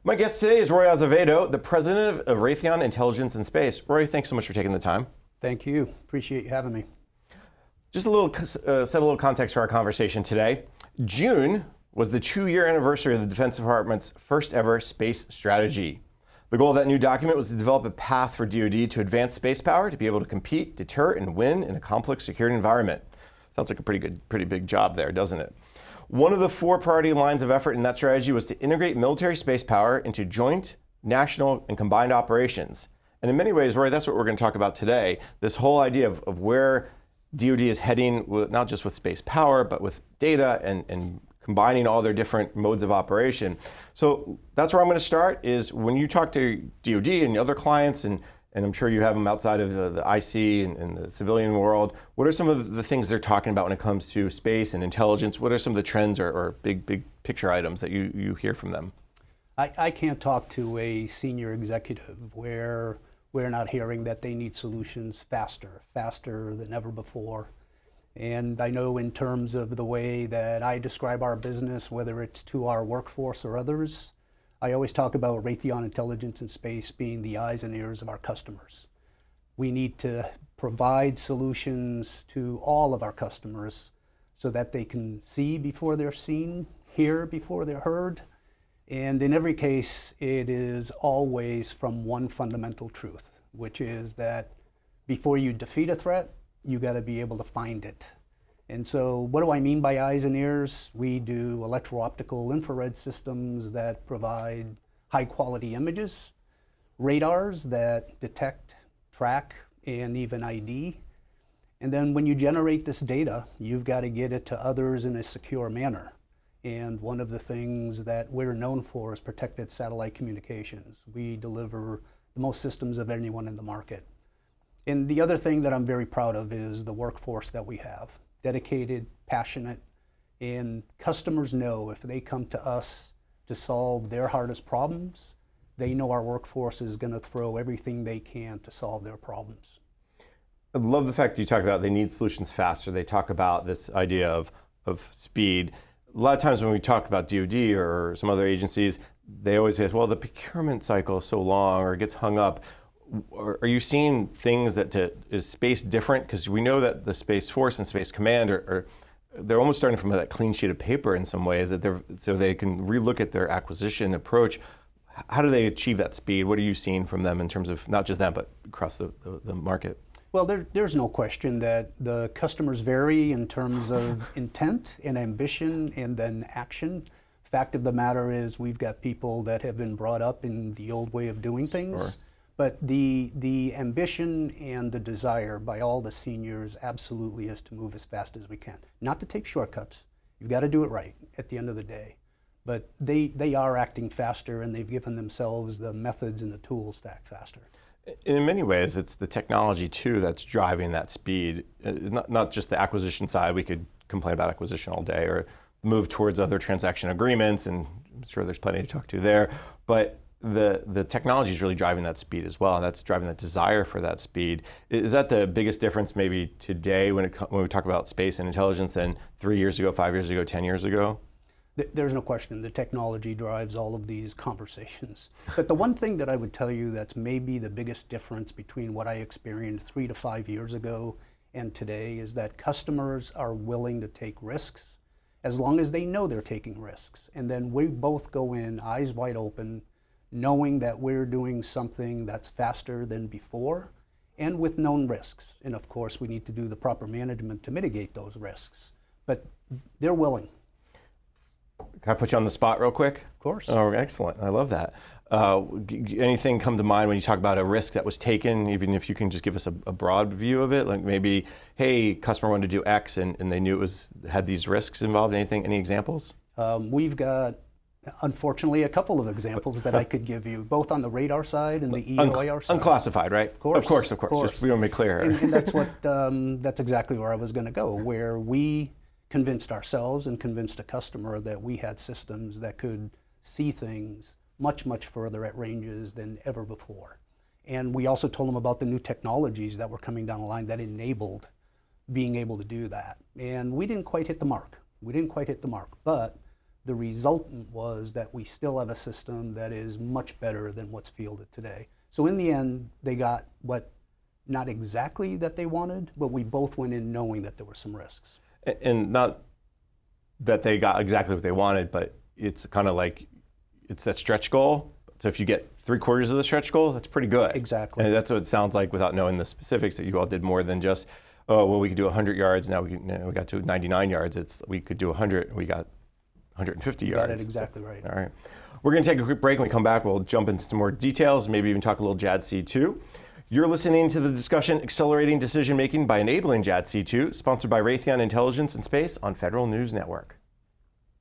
My guest today is Roy Azevedo, the president of Raytheon Intelligence and Space. Roy, thanks so much for taking the time. Thank you. Appreciate you having me. Just set a little context for our conversation today. June was the 2-year anniversary of the Defense Department's first ever space strategy. The goal of that new document was to develop a path for DoD to advance space power to be able to compete, deter, and win in a complex security environment. Sounds like a pretty big job there, doesn't it? One of the 4 priority lines of effort in that strategy was to integrate military space power into joint, national, and combined operations. And in many ways, Roy, that's what we're going to talk about today. This whole idea of where DoD is heading, not just with space power, but with data and combining all their different modes of operation. So that's where I'm going to start, is when you talk to DoD and other clients, and I'm sure you have them outside of the IC and the civilian world, what are some of the things they're talking about when it comes to space and intelligence? What are some of the trends or big picture items that you hear from them? I can't talk to a senior executive where we're not hearing that they need solutions faster than ever before. And I know in terms of the way that I describe our business, whether it's to our workforce or others, I always talk about Raytheon Intelligence and Space being the eyes and ears of our customers. We need to provide solutions to all of our customers so that they can see before they're seen, hear before they're heard. And in every case, it is always from one fundamental truth, which is that before you defeat a threat, you got to be able to find it. And so what do I mean by eyes and ears? We do electro-optical infrared systems that provide high quality images, radars that detect, track, and even ID. And then when you generate this data, you've got to get it to others in a secure manner. And one of the things that we're known for is protected satellite communications. We deliver the most systems of anyone in the market. And the other thing that I'm very proud of is the workforce that we have. Dedicated, passionate, and customers know if they come to us to solve their hardest problems, they know our workforce is going to throw everything they can to solve their problems. I love the fact that you talk about they need solutions faster. They talk about this idea of speed. A lot of times when we talk about DoD or some other agencies, they always say, well, the procurement cycle is so long or it gets hung up. Are you seeing things is space different? Because we know that the Space Force and Space Command they're almost starting from that clean sheet of paper in some ways, so they can relook at their acquisition approach. How do they achieve that speed? What are you seeing from them in terms of not just them, but across the market? Well, there's no question that the customers vary in terms of intent and ambition and then action. Fact of the matter is we've got people that have been brought up in the old way of doing things. Sure. But the ambition and the desire by all the seniors absolutely is to move as fast as we can. Not to take shortcuts. You've got to do it right at the end of the day. But they are acting faster, and they've given themselves the methods and the tools to act faster. In many ways, it's the technology too that's driving that speed. Not just the acquisition side. We could complain about acquisition all day or move towards other transaction agreements, and I'm sure there's plenty to talk to there. But the technology is really driving that speed as well, and that's driving that desire for that speed. Is that the biggest difference maybe today when we talk about space and intelligence than 3 years ago, 5 years ago, 10 years ago? There's no question the technology drives all of these conversations. But the one thing that I would tell you that's maybe the biggest difference between what I experienced 3 to 5 years ago and today is that customers are willing to take risks as long as they know they're taking risks. And then we both go in eyes wide open, knowing that we're doing something that's faster than before and with known risks. And of course, we need to do the proper management to mitigate those risks. But they're willing. Can I put you on the spot real quick? Of course. Oh, excellent. I love that. Anything come to mind when you talk about a risk that was taken, even if you can just give us a broad view of it? Like maybe, hey, customer wanted to do X and they knew had these risks involved. Any examples? We've got, unfortunately, a couple of examples that I could give you, both on the radar side and the EOIR side. Unclassified, right? Of course. Of course. Just we want to make clear. And that's exactly where I was going to go, where we convinced ourselves and convinced a customer that we had systems that could see things much, much further at ranges than ever before. And we also told them about the new technologies that were coming down the line that enabled being able to do that. And we didn't quite hit the mark. We didn't quite hit the mark, but the resultant was that we still have a system that is much better than what's fielded today. So in the end, they got what, not exactly that they wanted, but we both went in knowing that there were some risks. And not that they got exactly what they wanted, but it's kind of like, it's that stretch goal. So if you get 3/4 of the stretch goal, that's pretty good. Exactly. And that's what it sounds like without knowing the specifics, that you all did more than just, oh, well, we could do 100 yards, now we got to 99 yards. We could do 100, and we got 150 yards. Got it exactly right. All right. We're going to take a quick break. When we come back, we'll jump into some more details, maybe even talk a little JADC2. You're listening to the discussion Accelerating Decision Making by Enabling JADC2, sponsored by Raytheon Intelligence and Space on Federal News Network.